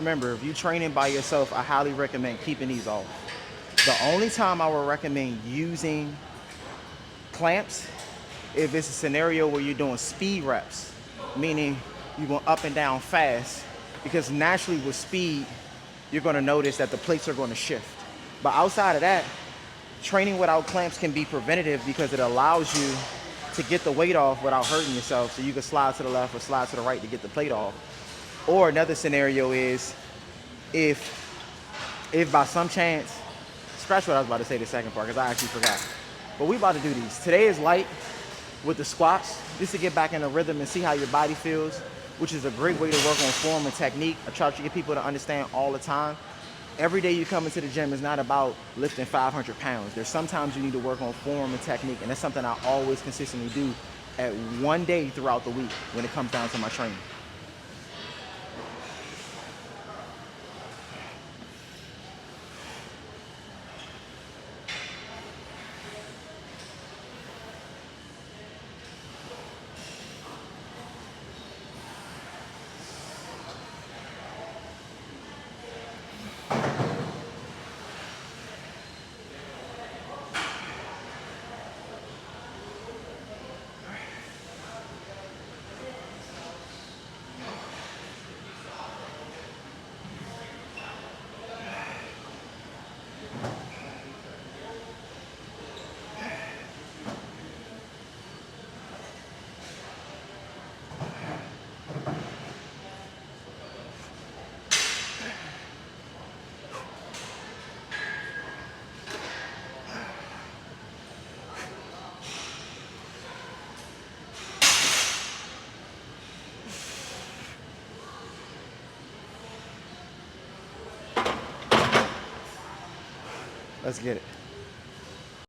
Remember, if you're training by yourself, I highly recommend keeping these off. The only time I would recommend using clamps if it's a scenario where you're doing speed reps, meaning you're going up and down fast, because naturally with speed, you're going to notice that the plates are going to shift. But outside of that, training without clamps can be preventative because it allows you to get the weight off without hurting yourself, so you can slide to the left or slide to the right to get the plate off. Or another scenario is if by some chance, scratch what I was about to say the second part because I actually forgot. But we about to do these. Today is light with the squats, just to get back in the rhythm and see how your body feels, which is a great way to work on form and technique. I try to get people to understand all the time. Every day you come into the gym is not about lifting 500 pounds. There's sometimes you need to work on form and technique, and that's something I always consistently do at one day throughout the week when it comes down to my training. Let's get it.